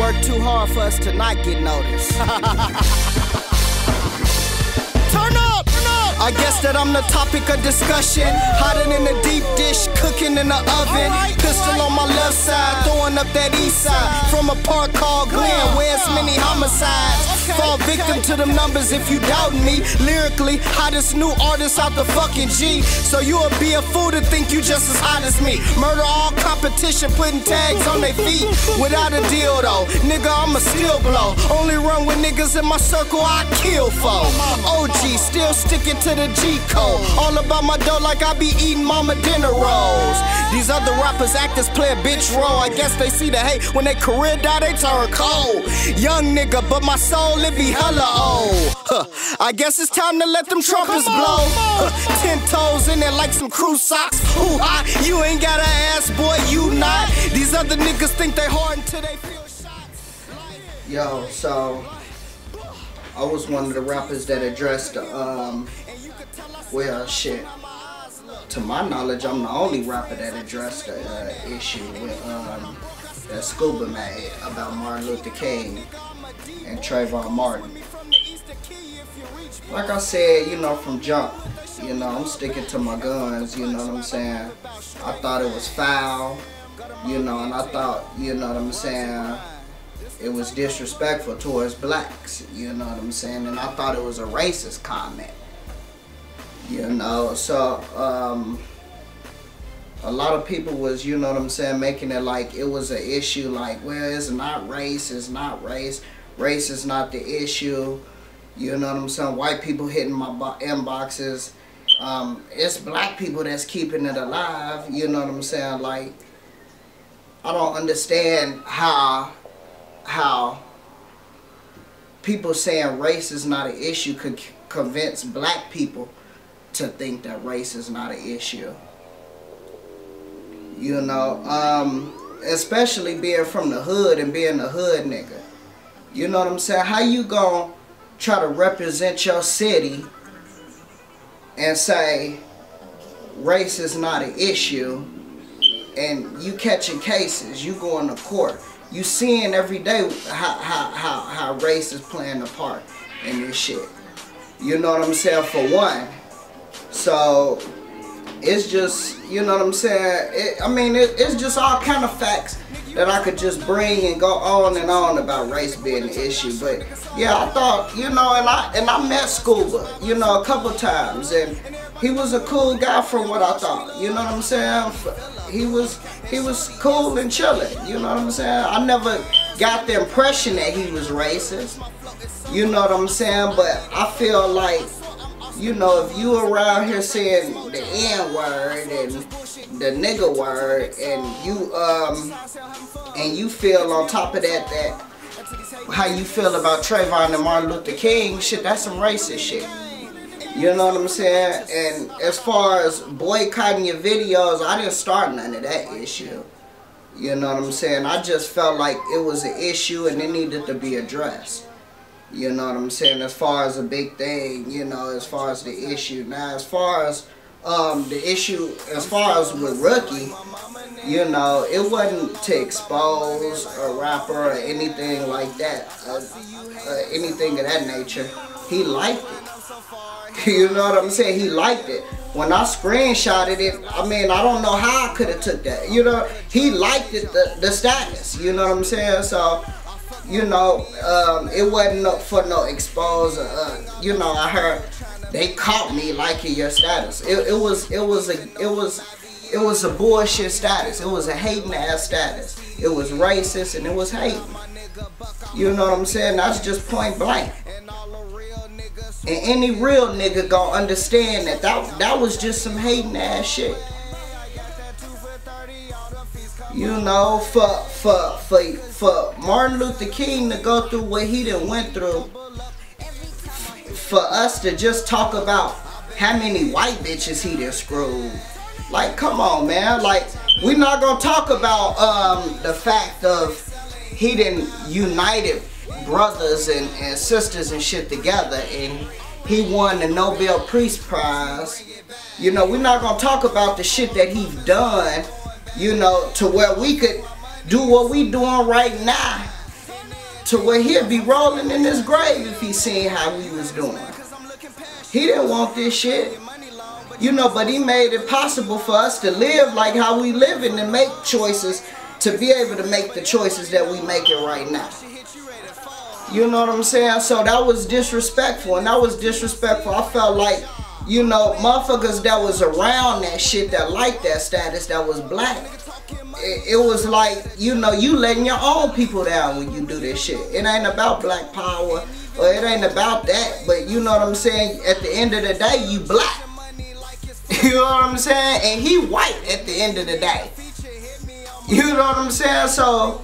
work too hard for us to not get noticed. Turn up! I guess that I'm the topic of discussion. Hotter than a deep dish, cooking in the oven. Pistol on my left side, throwing up that east side. From a park called Glen, where it's many homicides. Fall victim to them numbers if you doubting me. Lyrically, hottest new artist out the fucking G. So you'll be a fool to think you just as hot as me. Murder all competition, putting tags on their feet. Without a deal though, nigga, I'ma still blow. Only run with niggas in my circle I kill for. OG, still sticking to the G code. All about my dough like I be eating mama dinner rolls. These other rappers, actors play a bitch role. I guess they see the hate when they career die, they turn cold. Young nigga, but my soul, it be hella old. I guess it's time to let them trumpets blow. 10 toes in there like some crew socks. Hoo-ha, you ain't got an ass, boy, you not. These other niggas think they hard until they feel shots. Yo, so I was one of the rappers that addressed well, shit. To my knowledge, I'm the only rapper that addressed the issue with that Scuba made about Martin Luther King and Trayvon Martin. Like I said, you know, from jump, you know, I'm sticking to my guns, you know what I'm saying? I thought it was foul, you know, and I thought, you know what I'm saying, it was disrespectful towards blacks, you know what I'm saying? And I thought it was a racist comment. You know, so a lot of people was, you know what I'm saying, making it like it was an issue, like, well, it's not race, it's not race, race is not the issue, you know what I'm saying, white people hitting my inboxes, it's black people that's keeping it alive, you know what I'm saying, like, I don't understand how people saying race is not an issue could convince black people to think that race is not an issue. You know, especially being from the hood and being a hood nigga. You know what I'm saying? How you gonna try to represent your city and say race is not an issue, and you catching cases, you going to court, you seeing every day how race is playing a part in this shit. You know what I'm saying? For one. So it's just, you know what I'm saying, it's just all kind of facts that I could just bring and go on and on about race being an issue. But yeah, I thought, you know, and I met Scuba, you know, a couple times, and he was a cool guy from what I thought, you know what I'm saying. He was cool and chilling, you know what I'm saying. I never got the impression that he was racist, you know what I'm saying. But I feel like, you know, if you around here saying the N-word and the nigga word, and you feel on top of that how you feel about Trayvon and Martin Luther King, shit, that's some racist shit. You know what I'm saying? And as far as boycotting your videos, I didn't start none of that issue. You know what I'm saying? I just felt like it was an issue and it needed to be addressed. You know what I'm saying? As far as a big thing, you know, as far as the issue. Now, as far as the issue, as far as with Rookie, you know, it wasn't to expose a rapper or anything like that, anything of that nature. He liked it. You know what I'm saying? He liked it. When I screenshotted it, I mean, I don't know how I could have took that. You know, he liked it, the status. You know what I'm saying? So, you know, it wasn't for no expose. You know, I heard they caught me liking your status. It was a bullshit status. It was a hating ass status. It was racist and it was hating. You know what I'm saying? That's just point blank. And any real nigga gonna understand that was just some hating ass shit. You know, for Martin Luther King to go through what he done went through, for us to just talk about how many white bitches he done screwed. Like, come on, man. Like, we're not gonna talk about the fact of he done united brothers and sisters and shit together, and he won the Nobel Peace Prize. You know, we're not gonna talk about the shit that he's done, you know, to where we could do what we doing right now to where he'd be rolling in his grave if he seen how we was doing. He didn't want this shit. You know, but he made it possible for us to live like how we living and make choices, to be able to make the choices that we making right now. You know what I'm saying? So that was disrespectful, and that was disrespectful. I felt like, you know, motherfuckers that was around that shit, that liked that status, that was black, it was like, you know, you letting your own people down when you do this shit. It ain't about black power, or it ain't about that, but you know what I'm saying? At the end of the day, you black. You know what I'm saying? And he white at the end of the day. You know what I'm saying? So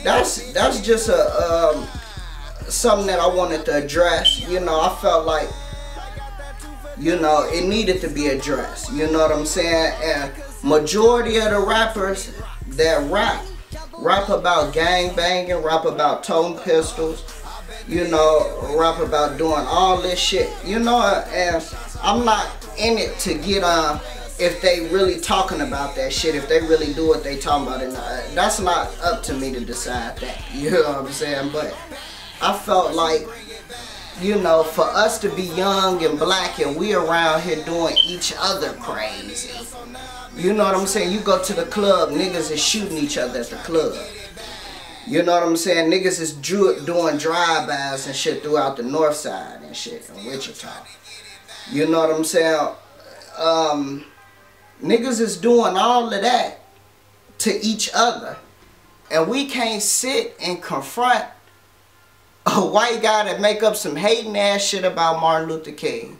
that's just a something that I wanted to address. You know, I felt like, you know, it needed to be addressed. You know what I'm saying? And majority of the rappers that rap about gang banging, rap about toting pistols, you know, rap about doing all this shit. You know, and I'm not in it to get if they really talking about that shit, if they really do what they talking about. And that's not up to me to decide that. You know what I'm saying? But I felt like, you know, for us to be young and black and we around here doing each other crazy. You know what I'm saying? You go to the club, niggas is shooting each other at the club. You know what I'm saying? Niggas is doing drive-bys and shit throughout the north side and shit in Wichita. You know what I'm saying? Niggas is doing all of that to each other. And we can't sit and confront a white guy that make up some hating ass shit about Martin Luther King.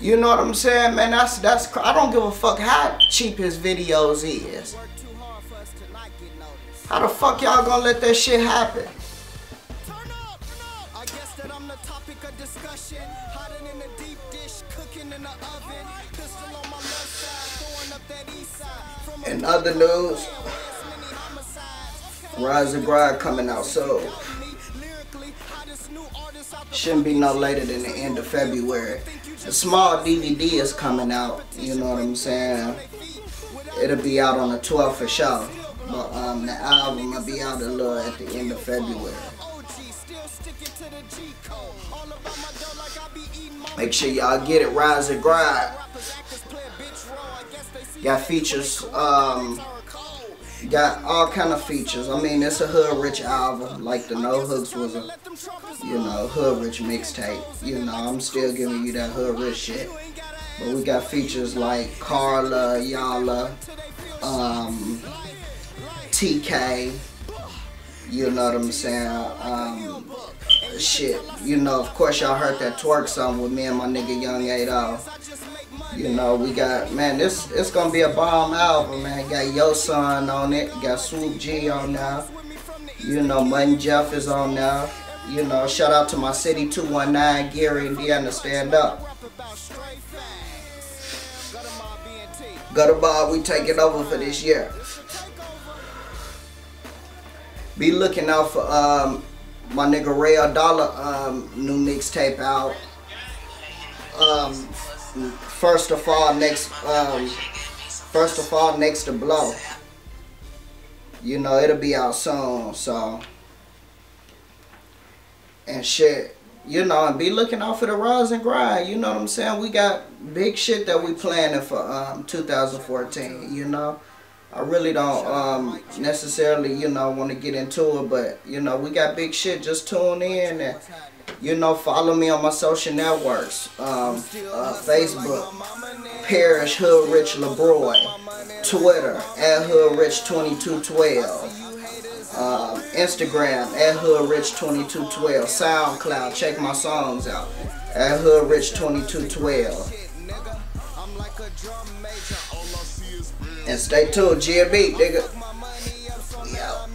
You know what I'm saying, man? That's I don't give a fuck how cheap his videos is. How the fuck y'all gonna let that shit happen? In other news, Rise and Grind coming out soon. Shouldn't be no later than the end of February. The small DVD is coming out, you know what I'm saying? It'll be out on the 12th for sure. But the album will be out a little at the end of February. Make sure y'all get it, Rise and Grind. Got features, got all kind of features. I mean, it's a Hoodrich album. Like the No Hooks was a, you know, Hoodrich mixtape. You know, I'm still giving you that Hoodrich shit. But we got features like Carla, Yala, TK. You know what I'm saying? Shit. You know, of course y'all heard that twerk song with me and my nigga Young 80. You know, we got, man, it's gonna be a bomb album, man. Got Yo Son on it, got Swoop G on there. You know, Mutton Jeff is on there. You know, shout out to my city 219, Gary, Indiana, stand up. Gutter Bob, we taking over for this year. Be looking out for my nigga Ray Dollar new mixtape out. First of all, next to Blow. You know, it'll be out soon, so. And shit, you know, and be looking out for the Rise and Grind, you know what I'm saying? We got big shit that we planning for 2014, you know? I really don't necessarily, you know, want to get into it, but, you know, we got big shit. Just tune in and, you know, follow me on my social networks. Facebook, Parish Hoodrich LeBroy. Twitter, @Hoodrich2212. Instagram, @Hoodrich2212. SoundCloud, check my songs out, @Hoodrich2212. And stay tuned, GMB, nigga. Yo.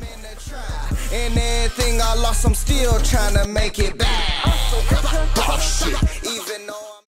And everything I lost, I'm still trying to make it back. Even though